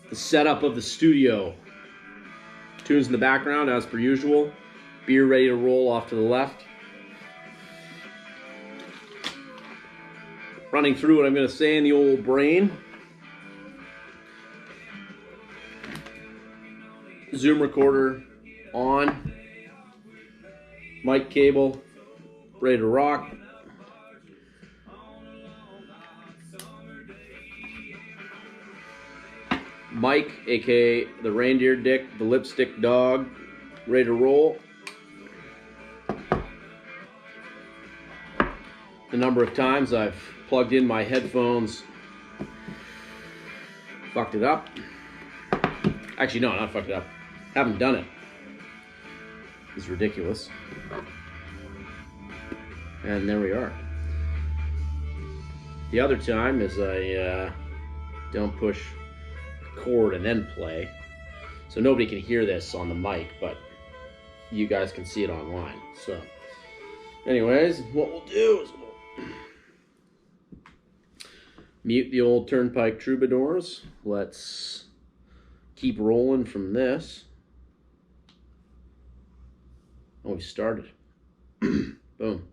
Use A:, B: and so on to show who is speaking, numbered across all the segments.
A: The setup of the studio. Tunes in the background as per usual. Beer ready to roll off to the left. Running through what I'm going to say in the old brain. Zoom recorder on. Mic cable ready to rock. Mike, aka the reindeer dick, the lipstick dog, ready to roll. The number of times I've plugged in my headphones, fucked it up. Actually, no, not fucked it up. Haven't done it. It's ridiculous. And there we are. The other time is I don't push record and then play, so nobody can hear this on the mic, but you guys can see it online. So anyways, what we'll do is we'll mute the old Turnpike Troubadours. Let's keep rolling from this. Oh, we started. Boom.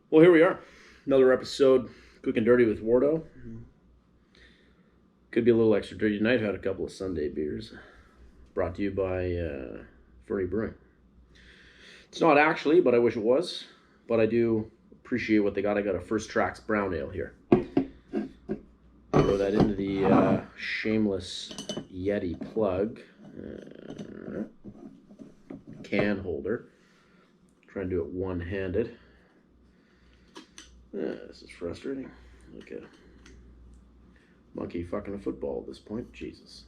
A: Well, here we are. Another episode, Quick and Dirty with Wardo. Could be a little extra dirty tonight. Had a couple of Sunday beers. Brought to you by Fernie Brewing. It's not actually, but I wish it was. But I do appreciate what they got. I got a First Tracks Brown Ale here. Throw that into the shameless Yeti plug. Can holder. Try and do it one-handed. This is frustrating. Like a monkey fucking a football at this point. Jesus.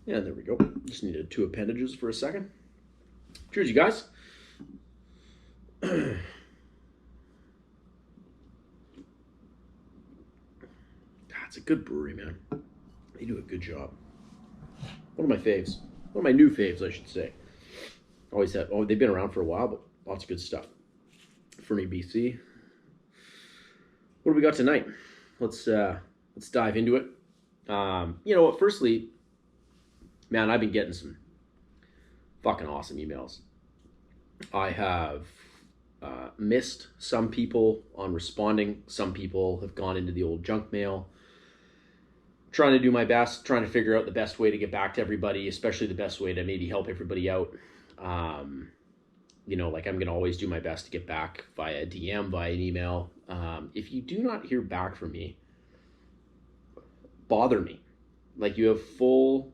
A: Yeah, there we go. Just needed two appendages for a second. Cheers, you guys. God, it's a good brewery, man. They do a good job. One of my faves. One of my new faves, I should say. Always have. Oh, they've been around for a while, but lots of good stuff. Fernie, BC. What do we got tonight? Let's dive into it. You know what? Firstly, man, I've been getting some fucking awesome emails. I have missed some people on responding. Some people have gone into the old junk mail. Trying to do my best, trying to figure out the best way to get back to everybody, especially the best way to maybe help everybody out. You know, like I'm going to always do my best to get back via DM, via an email. If you do not hear back from me, bother me. Like, you have full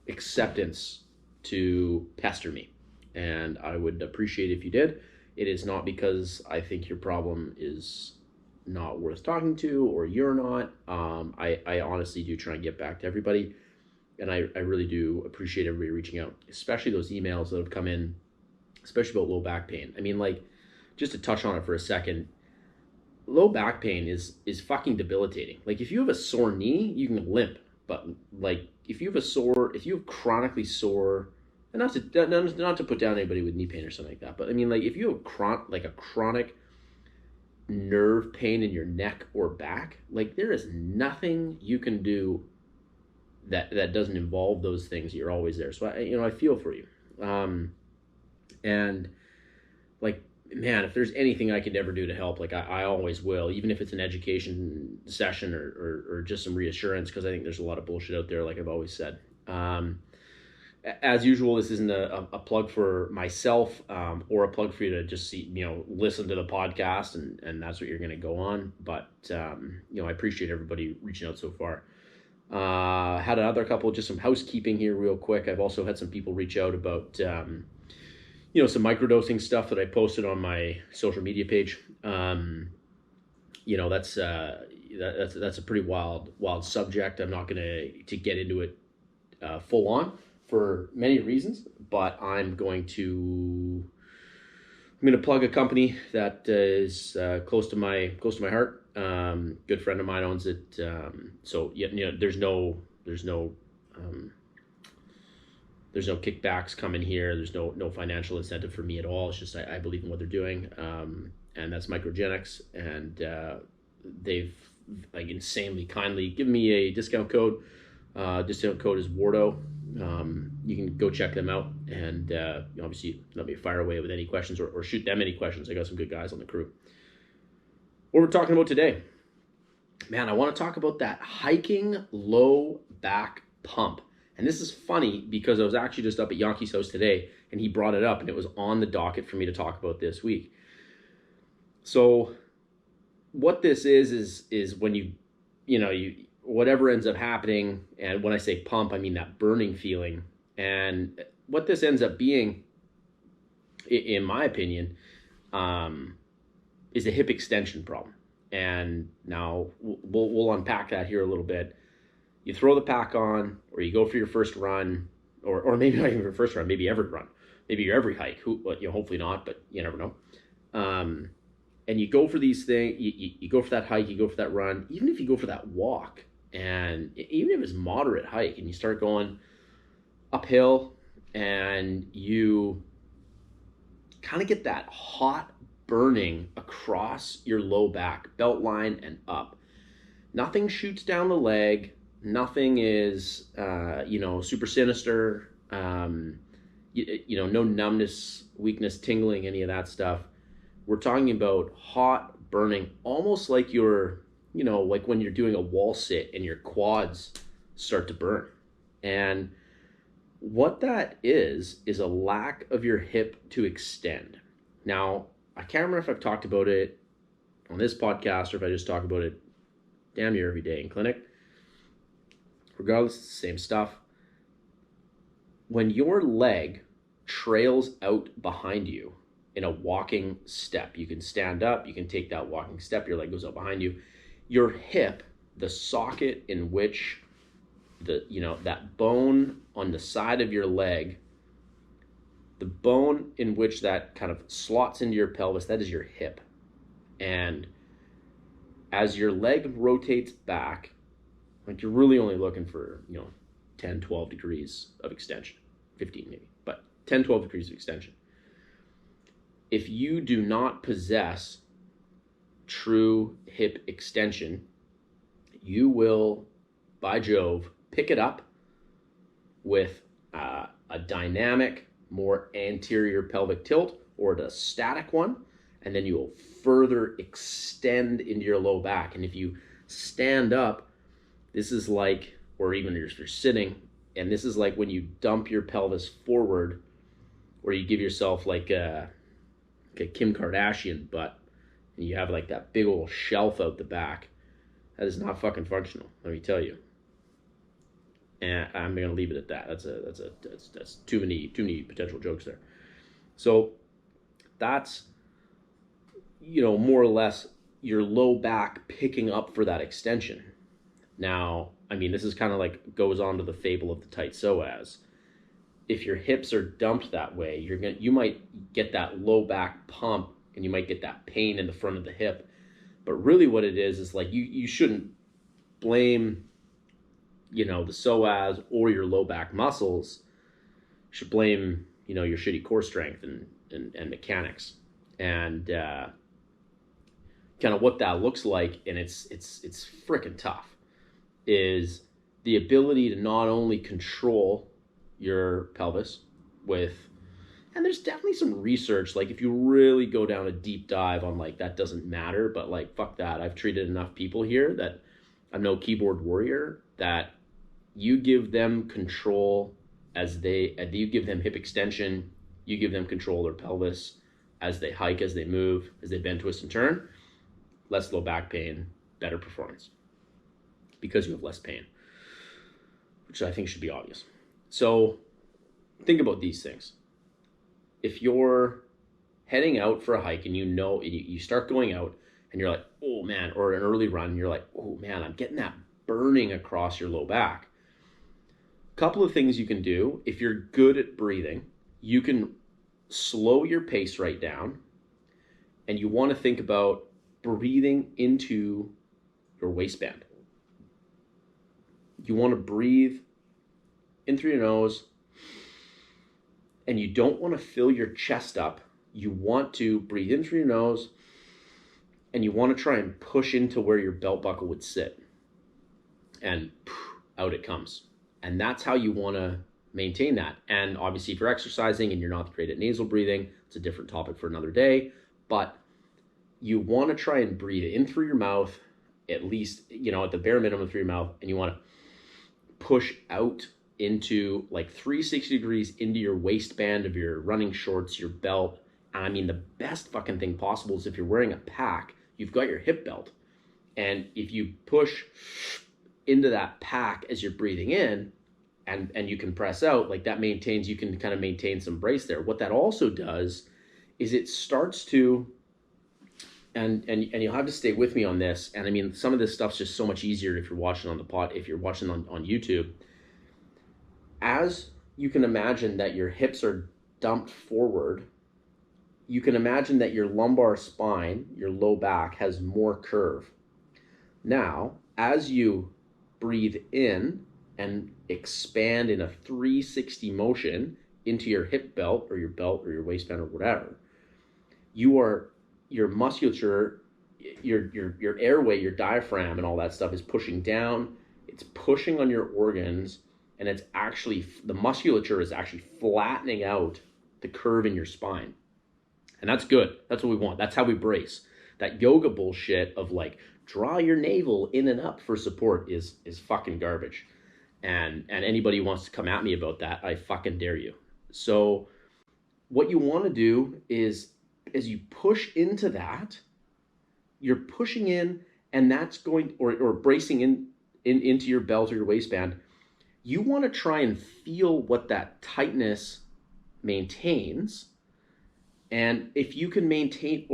A: acceptance to pester me. And I would appreciate if you did. It is not because I think your problem is not worth talking to or you're not. I honestly do try and get back to everybody. And I really do appreciate everybody reaching out, especially those emails that have come in, especially about low back pain. I mean, like, just to touch on it for a second, low back pain is fucking debilitating. Like, if you have a sore knee, you can limp. But, like, if you have chronically sore, and not to put down anybody with knee pain or something like that, but I mean, like, if you have a chronic nerve pain in your neck or back, like, there is nothing you can do that doesn't involve those things. You're always there. So I feel for you. And like, man, if there's anything I could ever do to help, like I always will, even if it's an education session or just some reassurance, because I think there's a lot of bullshit out there, like I've always said. As usual, this isn't a plug for myself or a plug for you to just listen to the podcast and that's what you're going to go on. But, I appreciate everybody reaching out so far. Had another couple, just some housekeeping here real quick. I've also had some people reach out about, some microdosing stuff that I posted on my social media page. That's a pretty wild subject. I'm not going to get into it full on for many reasons, but I'm going to plug a company that is close to my heart. Good friend of mine owns it. So there's no There's no kickbacks coming here. There's no financial incentive for me at all. It's just I believe in what they're doing, and that's Microgenics, and they've like insanely kindly given me a discount code. Discount code is Wardo. You can go check them out, and obviously let me fire away with any questions or shoot them any questions. I got some good guys on the crew. What we're talking about today, man, I want to talk about that hiking low back pump. And this is funny because I was actually just up at Yankee's house today and he brought it up and it was on the docket for me to talk about this week. So what this is when you whatever ends up happening, and when I say pump, I mean that burning feeling. And what this ends up being, in my opinion, is a hip extension problem. And now we'll unpack that here a little bit. You throw the pack on, or you go for your first run, or maybe not even your first run, maybe every run, maybe your every hike. Hopefully not, but you never know. And you go for these things. You go for that hike. You go for that run. Even if you go for that walk, and even if it's moderate hike, and you start going uphill, and you kind of get that hot burning across your low back, belt line and up. Nothing shoots down the leg. Nothing is, super sinister. No numbness, weakness, tingling, any of that stuff. We're talking about hot burning, almost like you're, like when you're doing a wall sit and your quads start to burn. And what that is a lack of your hip to extend. Now, I can't remember if I've talked about it on this podcast or if I just talk about it damn near every day in clinic. Regardless, it's the same stuff. When your leg trails out behind you in a walking step, you can stand up, you can take that walking step, your leg goes out behind you. Your hip, the socket in which that bone on the side of your leg, the bone in which that kind of slots into your pelvis, that is your hip. And as your leg rotates back, like you're really only looking for, 10, 12 degrees of extension, 15 maybe, but 10, 12 degrees of extension. If you do not possess true hip extension, you will, by Jove, pick it up with a dynamic, more anterior pelvic tilt or the static one, and then you will further extend into your low back. And if you stand up, this is like, or even if you're sitting, and this is like when you dump your pelvis forward, or you give yourself like a Kim Kardashian butt, and you have like that big old shelf out the back. That is not fucking functional, let me tell you. And I'm gonna leave it at that. That's too many potential jokes there. So that's more or less your low back picking up for that extension. Now, I mean, this is kind of like goes on to the fable of the tight psoas. If your hips are dumped that way, you might get that low back pump and you might get that pain in the front of the hip. But really what it is like you shouldn't blame, the psoas or your low back muscles. You should blame, your shitty core strength and mechanics. And kind of what that looks like, and it's freaking tough, is the ability to not only control your pelvis with, and there's definitely some research, like if you really go down a deep dive on like that doesn't matter, but like fuck that, I've treated enough people here that I'm no keyboard warrior, that you give them control you give them hip extension, you give them control of their pelvis as they hike, as they move, as they bend, twist, and turn, less low back pain, better performance, because you have less pain, which I think should be obvious. So think about these things. If you're heading out for a hike and you start going out and you're like, oh man, or an early run, you're like, oh man, I'm getting that burning across your low back. A couple of things you can do. If you're good at breathing, you can slow your pace right down, and you want to think about breathing into your waistband. You want to breathe in through your nose and you don't want to fill your chest up. You want to breathe in through your nose, and you want to try and push into where your belt buckle would sit. And out it comes. And that's how you want to maintain that. And obviously, if you're exercising and you're not great at nasal breathing, it's a different topic for another day. But you want to try and breathe in through your mouth, at least, at the bare minimum through your mouth, and you want to push out into like 360 degrees into your waistband of your running shorts, your belt. And I mean, the best fucking thing possible is if you're wearing a pack, you've got your hip belt. And if you push into that pack as you're breathing in, and you can press out, like that you can kind of maintain some brace there. What that also does is it starts to, and you'll have to stay with me on this. And I mean, some of this stuff's just so much easier if you're watching if you're watching on YouTube. As you can imagine that your hips are dumped forward, you can imagine that your lumbar spine, your low back, has more curve. Now, as you breathe in and expand in a 360 motion into your hip belt or your waistband or whatever, your musculature, your airway, your diaphragm and all that stuff is pushing down. It's pushing on your organs, and it's actually, the musculature is actually flattening out the curve in your spine. And that's good. That's what we want. That's how we brace. That yoga bullshit of like, draw your navel in and up for support is fucking garbage. And anybody who wants to come at me about that, I fucking dare you. So what you want to do is, as you push into that, you're pushing in, and that's going, or bracing into your belt or your waistband. You want to try and feel what that tightness maintains. And if you can maintain,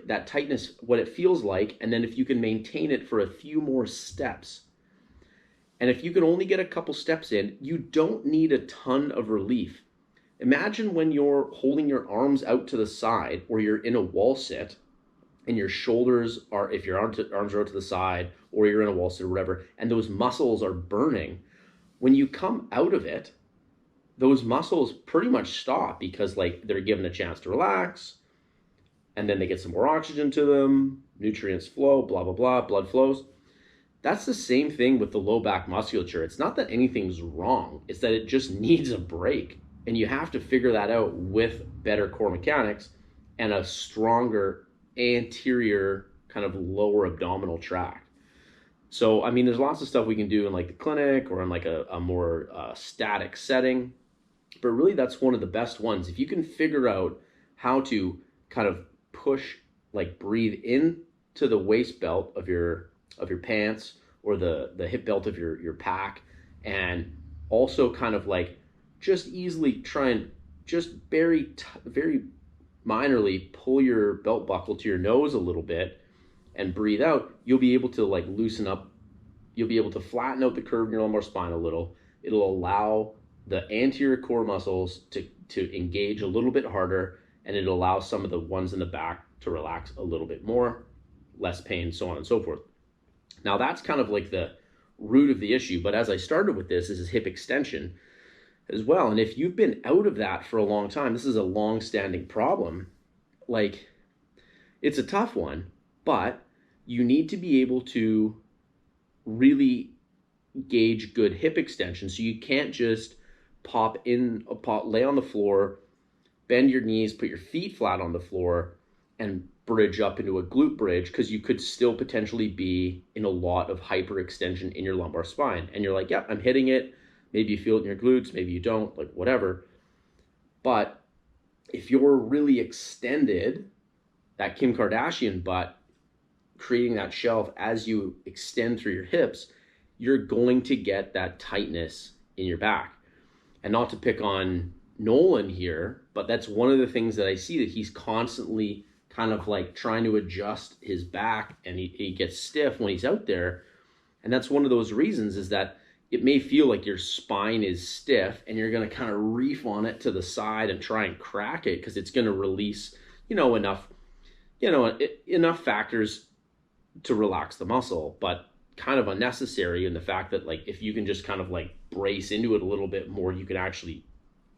A: that tightness, what it feels like, and then if you can maintain it for a few more steps, and if you can only get a couple steps in, you don't need a ton of relief. Imagine when you're holding your arms out to the side, or you're in a wall sit, and your shoulders are, if your arms are out to the side, or you're in a wall sit or whatever, and those muscles are burning. When you come out of it, those muscles pretty much stop because like they're given a chance to relax, and then they get some more oxygen to them, nutrients flow, blah, blah, blah, blood flows. That's the same thing with the low back musculature. It's not that anything's wrong. It's that it just needs a break. And you have to figure that out with better core mechanics and a stronger anterior kind of lower abdominal tract. So, I mean, there's lots of stuff we can do in like the clinic or in like a more static setting. But really, that's one of the best ones. If you can figure out how to kind of push, like breathe into the waist belt of your pants or the hip belt of your pack, and also kind of like just easily try and just very minorly pull your belt buckle to your nose a little bit and breathe out, you'll be able to like loosen up. You'll be able to flatten out the curve in your lumbar spine a little. It'll allow the anterior core muscles to engage a little bit harder, and it'll allow some of the ones in the back to relax a little bit more, less pain, so on and so forth. Now that's kind of like the root of the issue, but as I started with this is hip extension as well. And if you've been out of that for a long time, this is a long-standing problem. Like, it's a tough one, but you need to be able to really gauge good hip extension. So you can't just lay on the floor, bend your knees, put your feet flat on the floor, and bridge up into a glute bridge, because you could still potentially be in a lot of hyperextension in your lumbar spine. And you're like, yeah, I'm hitting it. Maybe you feel it in your glutes, maybe you don't, like whatever. But if you're really extended, that Kim Kardashian butt, creating that shelf as you extend through your hips, you're going to get that tightness in your back. And not to pick on Nolan here, but that's one of the things that I see, that he's constantly kind of like trying to adjust his back, and he gets stiff when he's out there. And that's one of those reasons, is that it may feel like your spine is stiff and you're going to kind of reef on it to the side and try and crack it, because it's going to release, enough factors to relax the muscle, but kind of unnecessary in the fact that, like, if you can just kind of like brace into it a little bit more, you can actually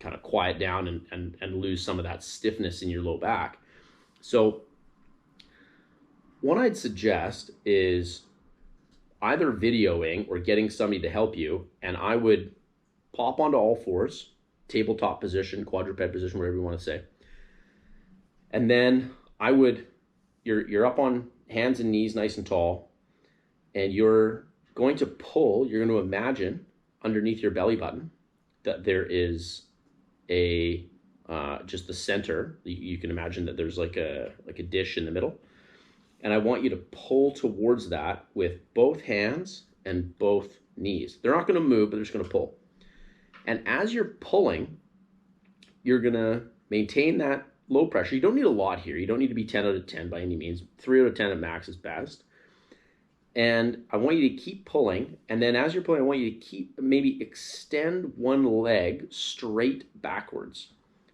A: kind of quiet down and lose some of that stiffness in your low back. So what I'd suggest is either videoing or getting somebody to help you, and I would pop onto all fours, tabletop position, quadruped position, whatever you want to say. And then I would, you're up on hands and knees nice and tall, and you're going to pull, you're going to imagine underneath your belly button that there is a, just the center. You can imagine that there's like a dish in the middle. And I want you to pull towards that with both hands and both knees. They're not going to move, but they're just going to pull. And as you're pulling, you're going to maintain that low pressure. You don't need a lot here. You don't need to be 10 out of 10 by any means. 3 out of 10 at max is best. And I want you to keep pulling. And then as you're pulling, I want you to maybe extend one leg straight backwards.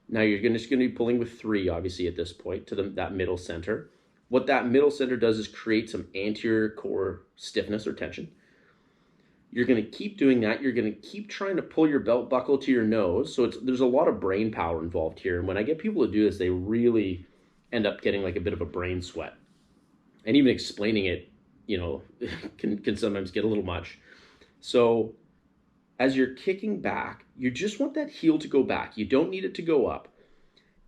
A: Now you're just going to be pulling with 3, obviously, at this point to that middle center. What that middle center does is create some anterior core stiffness or tension. You're going to keep doing that. You're going to keep trying to pull your belt buckle to your nose. So there's a lot of brain power involved here. And when I get people to do this, they really end up getting like a bit of a brain sweat. And even explaining it, can sometimes get a little much. So as you're kicking back, you just want that heel to go back. You don't need it to go up.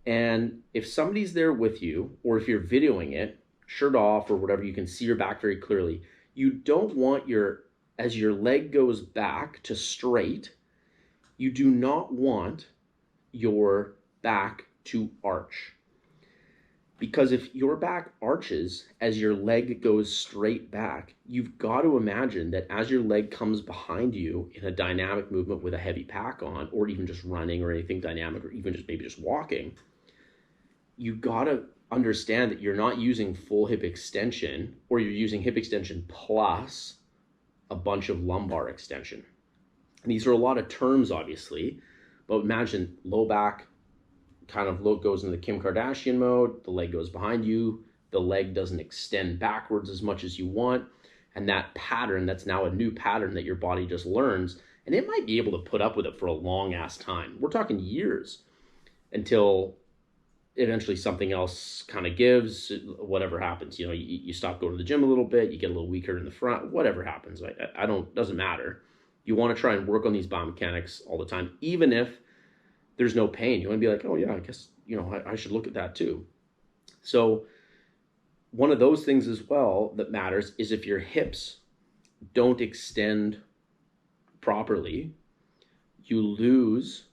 A: And if somebody's there with you, or if you're videoing it, shirt off or whatever, you can see your back very clearly. You don't want as your leg goes back to straight, you do not want your back to arch. Because if your back arches as your leg goes straight back, you've got to imagine that as your leg comes behind you in a dynamic movement with a heavy pack on, or even just running or anything dynamic, or even just maybe just walking, you got to understand that you're not using full hip extension, or you're using hip extension plus a bunch of lumbar extension. And these are a lot of terms, obviously, but imagine low back kind of goes into the Kim Kardashian mode, the leg goes behind you, the leg doesn't extend backwards as much as you want, and that pattern, that's now a new pattern that your body just learns, and it might be able to put up with it for a long ass time. We're talking years until eventually something else kind of gives, whatever happens. You stop going to the gym a little bit, you get a little weaker in the front, whatever happens. Doesn't matter. You want to try and work on these biomechanics all the time, even if there's no pain. You want to be like, oh yeah, I guess, I should look at that too. So one of those things as well that matters is if your hips don't extend properly, you lose,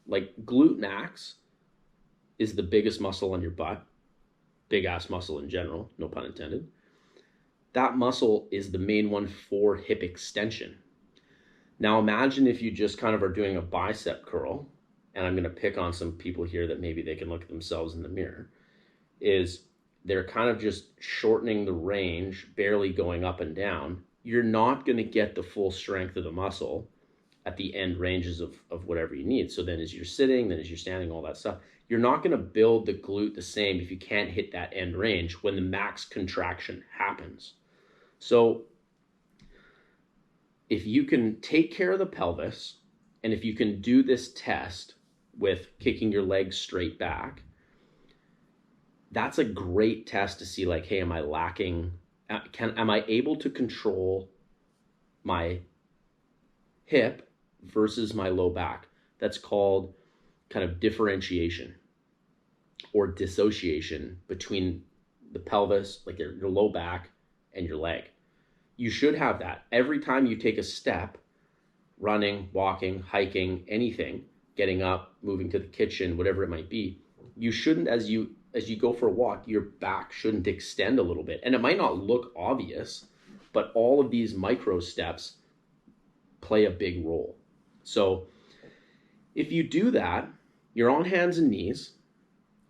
A: like glute max is the biggest muscle on your butt, big ass muscle in general, no pun intended. That muscle is the main one for hip extension. Now imagine if you just kind of are doing a bicep curl, and I'm going to pick on some people here that maybe they can look at themselves in the mirror, is they're kind of just shortening the range, barely going up and down. You're not going to get the full strength of the muscle at the end ranges of whatever you need. So then as you're sitting, then as you're standing, all that stuff, you're not going to build the glute the same if you can't hit that end range when the max contraction happens. So if you can take care of the pelvis, and if you can do this test with kicking your legs straight back, that's a great test to see like, hey, am I lacking? Am I able to control my hip versus my low back? That's called kind of differentiation or dissociation between the pelvis, like your low back, and your leg. You should have that every time you take a step, running, walking, hiking, anything, getting up, moving to the kitchen, whatever it might be. You shouldn't, as you go for a walk, your back shouldn't extend a little bit. And it might not look obvious, but all of these micro steps play a big role. So if you do that, you're on hands and knees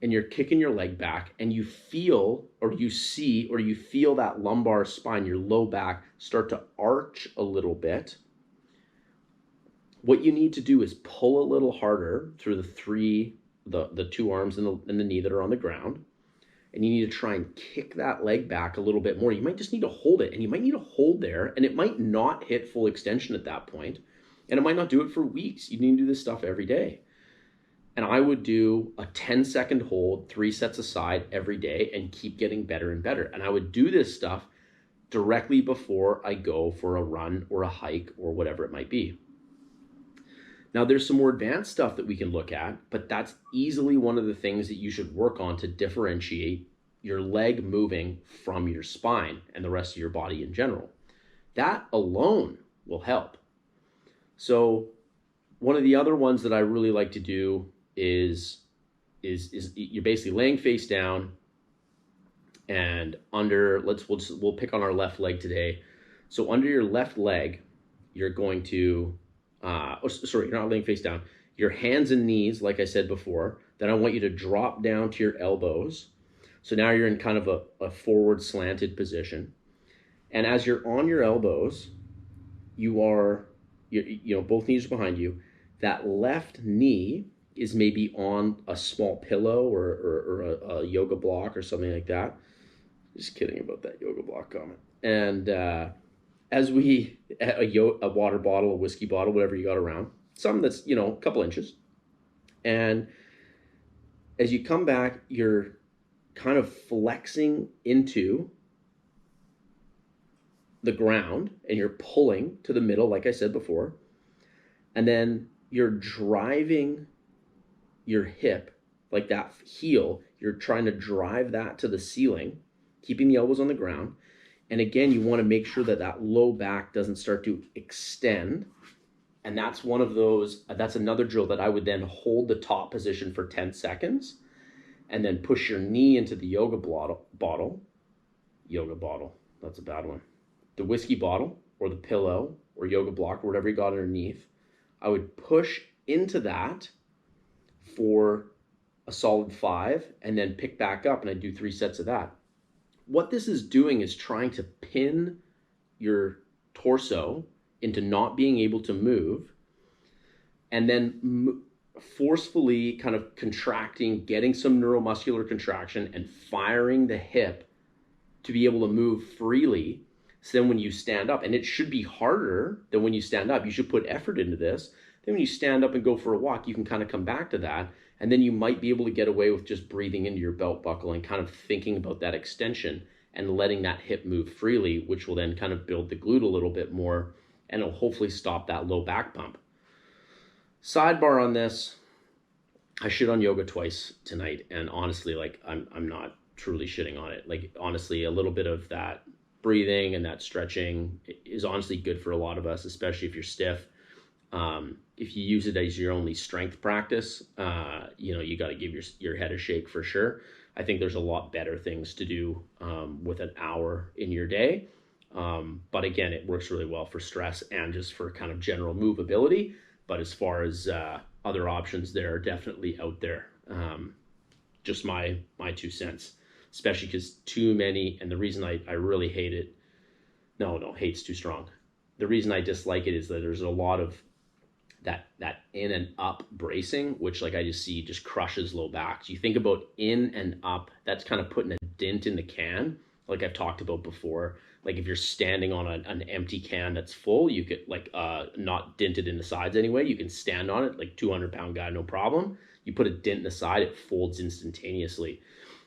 A: and you're kicking your leg back, and you feel, or you see, or you feel that lumbar spine, your low back, start to arch a little bit. What you need to do is pull a little harder through the two arms and the knee that are on the ground. And you need to try and kick that leg back a little bit more. You might just need to hold it, and you might need to hold there, and it might not hit full extension at that point, and it might not do it for weeks. You need to do this stuff every day. And I would do a 10-second hold, 3 sets aside every day, and keep getting better and better. And I would do this stuff directly before I go for a run or a hike or whatever it might be. Now, there's some more advanced stuff that we can look at, but that's easily one of the things that you should work on to differentiate your leg moving from your spine and the rest of your body in general. That alone will help. So one of the other ones that I really like to do is you're basically laying face down, and under, we'll pick on our left leg today. So under your left leg, you're going to you're not laying face down. Your hands and knees, like I said before, then I want you to drop down to your elbows. So now you're in kind of a forward slanted position. And as you're on your elbows, you're both knees are behind you. That left knee is maybe on a small pillow or a yoga block or something like that. Just kidding about that yoga block comment. And as a water bottle, a whiskey bottle, whatever you got around, something that's, a couple inches. And as you come back, you're kind of flexing into the ground and you're pulling to the middle, like I said before. And then you're driving your hip, like that heel, you're trying to drive that to the ceiling, keeping the elbows on the ground. And again, you want to make sure that that low back doesn't start to extend. And that's one of those, that's another drill that I would then hold the top position for 10 seconds and then push your knee into the yoga bottle, that's a bad one. The whiskey bottle or the pillow or yoga block or whatever you got underneath. I would push into that for a solid 5 and then pick back up, and I do 3 sets of that. What this is doing is trying to pin your torso into not being able to move, and then forcefully kind of contracting, getting some neuromuscular contraction and firing the hip to be able to move freely. So then when you stand up, and it should be harder than when you stand up, you should put effort into this. Then when you stand up and go for a walk, you can kind of come back to that. And then you might be able to get away with just breathing into your belt buckle and kind of thinking about that extension and letting that hip move freely, which will then kind of build the glute a little bit more, and it'll hopefully stop that low back bump. Sidebar on this, I shit on yoga twice tonight, and honestly, like I'm not truly shitting on it. Like honestly, a little bit of that breathing and that stretching is honestly good for a lot of us, especially if you're stiff. If you use it as your only strength practice, you got to give your head a shake for sure. I think there's a lot better things to do with an hour in your day. But again, it works really well for stress and just for kind of general movability. But as far as other options, they're definitely out there. Just my 2 cents, especially because too many, and the reason I really hate it, hate's too strong. The reason I dislike it is that there's a lot of that in and up bracing, which like I just see just crushes low backs. You think about in and up, that's kind of putting a dent in the can, like I've talked about before. Like if you're standing on an empty can that's full, you could not dented in the sides anyway, you can stand on it, like 200-pound guy, no problem. You put a dent in the side, it folds instantaneously.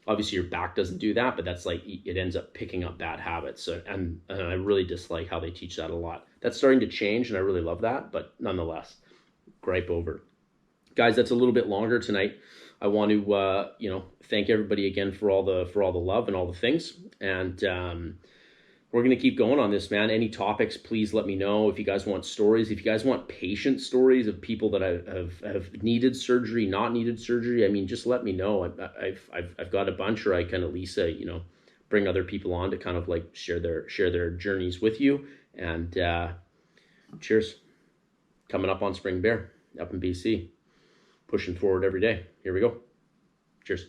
A: Obviously your back doesn't do that, but that's like, it ends up picking up bad habits. So, and I really dislike how they teach that a lot. That's starting to change and I really love that, but nonetheless, gripe over. Guys, that's a little bit longer tonight. I want to, thank everybody again for all the love and all the things. And we're going to keep going on this, man. Any topics, please let me know. If you guys want stories, if you guys want patient stories of people that have needed surgery, not needed surgery, I mean, just let me know. I've got a bunch, or I can at least bring other people on to kind of like share their journeys with you. And cheers. Coming up on Spring Bear up in BC, pushing forward every day. Here we go. Cheers.